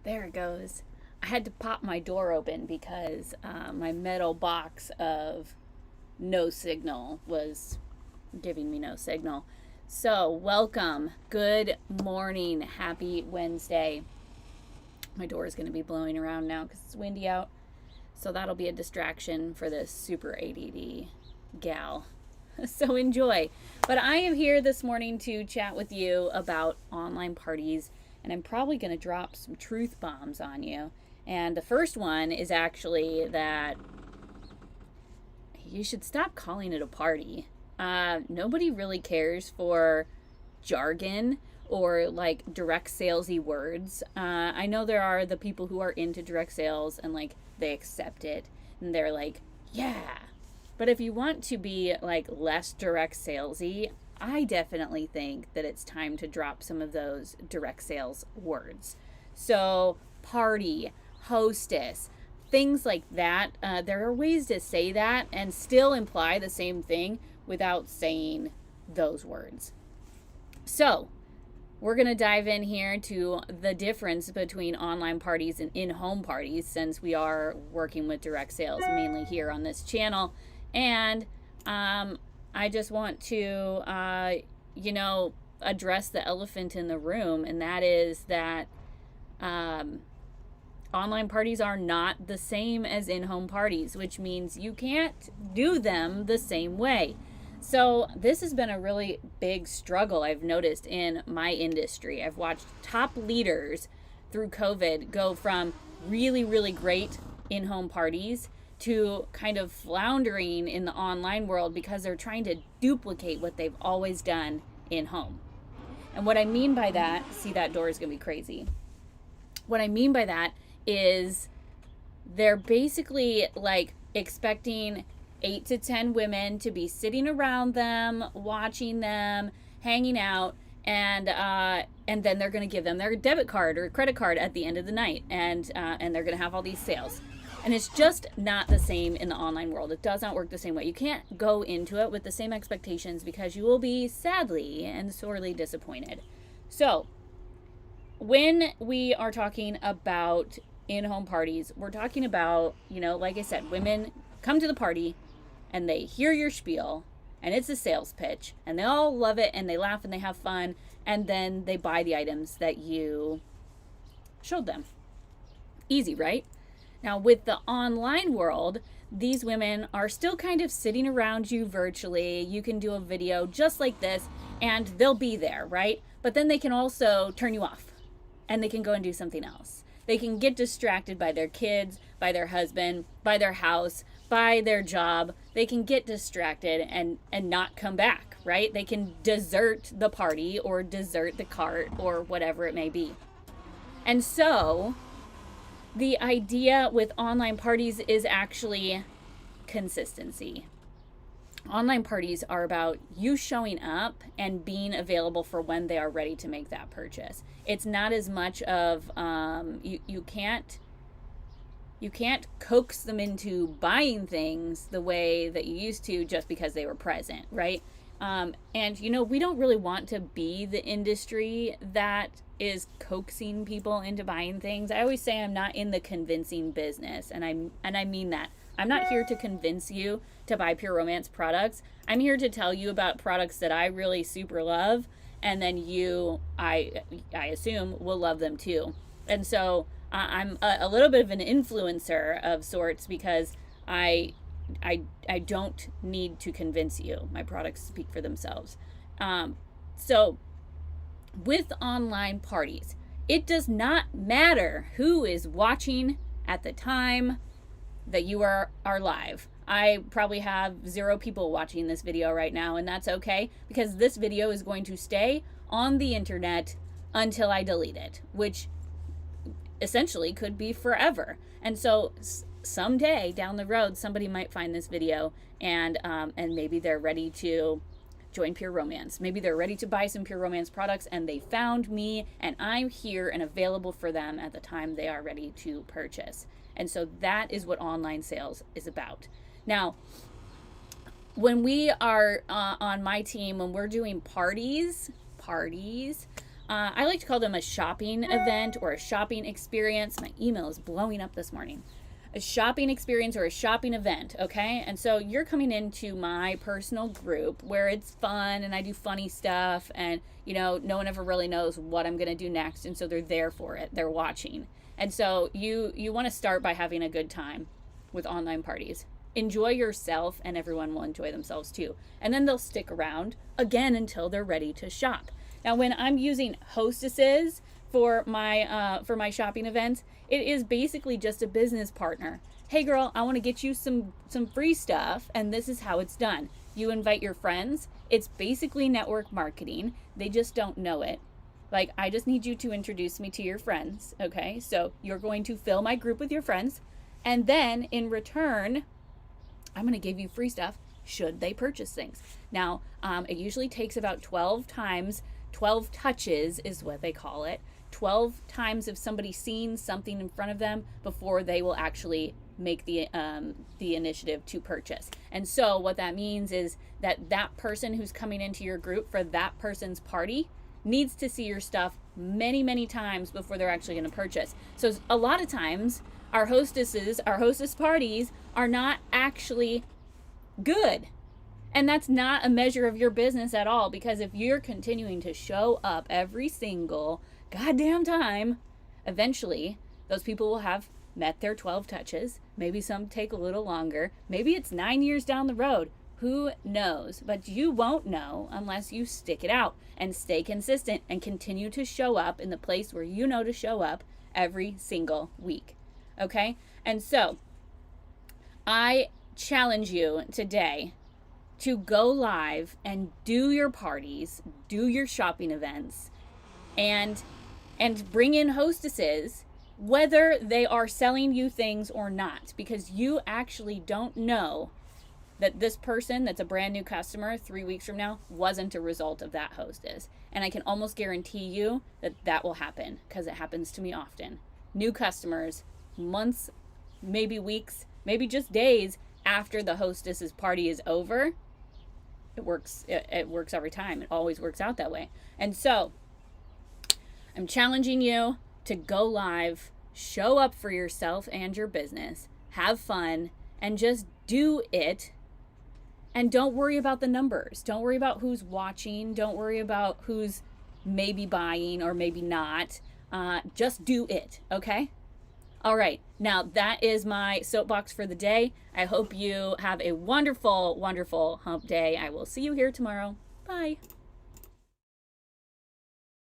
There it goes. I had to pop my door open because my metal box of no signal was giving me no signal. So, welcome. Good morning. Happy Wednesday. My door is going to be blowing around now because it's windy out. So, that'll be a distraction for this super ADD gal. So, enjoy. But I am here this morning to chat with you about online parties, and I'm probably going to drop some truth bombs on you. And the first one is actually that you should stop calling it a party. Nobody really cares for jargon or like direct salesy words. I know there are the people who are into direct sales and like they accept it and they're like, yeah. But if you want to be like less direct salesy, I definitely think that it's time to drop some of those direct sales words. So, party, hostess, things like that. There are ways to say that and still imply the same thing without saying those words. So, we're going to dive in here to the difference between online parties and in-home parties since we are working with direct sales mainly here on this channel. And I just want to, address the elephant in the room, and that is that online parties are not the same as in-home parties, which means you can't do them the same way. So this has been a really big struggle I've noticed in my industry. I've watched top leaders through COVID go from really, really great in-home parties to kind of floundering in the online world because they're trying to duplicate what they've always done in home. And what I mean by that, see, that door is going to be crazy. What I mean by that is they're basically like expecting 8 to 10 women to be sitting around them, watching them, hanging out, and then they're going to give them their debit card or credit card at the end of the night, and they're going to have all these sales. And it's just not the same in the online world. It does not work the same way. You can't go into it with the same expectations because you will be sadly and sorely disappointed. So, when we are talking about in-home parties, we're talking about, like I said, women come to the party and they hear your spiel and it's a sales pitch and they all love it and they laugh and they have fun and then they buy the items that you showed them. Easy, right? Now, with the online world, these women are still kind of sitting around you virtually. You can do a video just like this and they'll be there, right? But then they can also turn you off and they can go and do something else. They can get distracted by their kids, by their husband, by their house, by their job. They can get distracted and not come back, right? They can desert the party or desert the cart or whatever it may be. And so the idea with online parties is actually consistency. Online parties are about you showing up and being available for when they are ready to make that purchase. It's not as much of you can't coax them into buying things the way that you used to just because they were present, right? And we don't really want to be the industry that is coaxing people into buying things. I always say I'm not in the convincing business, and I mean that. I'm not here to convince you to buy Pure Romance products. I'm here to tell you about products that I really super love, and then you, I assume, will love them too. And so I'm a little bit of an influencer of sorts because I don't need to convince you. My products speak for themselves. So with online parties, it does not matter who is watching at the time that you are live. I probably have 0 people watching this video right now, and that's okay because this video is going to stay on the internet until I delete it, which essentially could be forever. And so someday down the road, somebody might find this video and maybe they're ready to join Pure Romance. Maybe they're ready to buy some Pure Romance products and they found me and I'm here and available for them at the time they are ready to purchase. And so that is what online sales is about. Now, when we are on my team, when we're doing parties, I like to call them a shopping event or a shopping experience. My email is blowing up this morning. A shopping experience or a shopping event, okay? And so you're coming into my personal group where it's fun and I do funny stuff, and no one ever really knows what I'm gonna do next, and so they're there for it. They're watching. And so you want to start by having a good time with online parties. Enjoy yourself, and everyone will enjoy themselves too. And then they'll stick around again until they're ready to shop. Now, when I'm using hostesses for my shopping events, it is basically just a business partner. Hey girl, I want to get you some free stuff, and this is how it's done. You invite your friends. It's basically network marketing. They just don't know it. Like, I just need you to introduce me to your friends, okay? So you're going to fill my group with your friends, and then in return, I'm going to give you free stuff should they purchase things. Now, it usually takes about 12 touches is what they call it. 12 times of somebody seeing something in front of them before they will actually make the initiative to purchase. And so what that means is that person who's coming into your group for that person's party needs to see your stuff many, many times before they're actually going to purchase. So a lot of times our hostess parties are not actually good. And that's not a measure of your business at all, because if you're continuing to show up every single goddamn time, eventually those people will have met their 12 touches. Maybe some take a little longer. Maybe it's 9 years down the road. Who knows? But you won't know unless you stick it out and stay consistent and continue to show up in the place where you know to show up every single week. Okay? And so I challenge you today to go live and do your parties, do your shopping events, and bring in hostesses, whether they are selling you things or not, because you actually don't know that this person that's a brand new customer 3 weeks from now wasn't a result of that hostess. And I can almost guarantee you that will happen, because it happens to me often. New customers, months, maybe weeks, maybe just days after the hostess's party is over. It works every time. It always works out that way. And so I'm challenging you to go live, show up for yourself and your business, have fun, and just do it. And don't worry about the numbers. Don't worry about who's watching. Don't worry about who's maybe buying or maybe not. Just do it, okay? All right, now that is my soapbox for the day. I hope you have a wonderful, wonderful hump day. I will see you here tomorrow. Bye.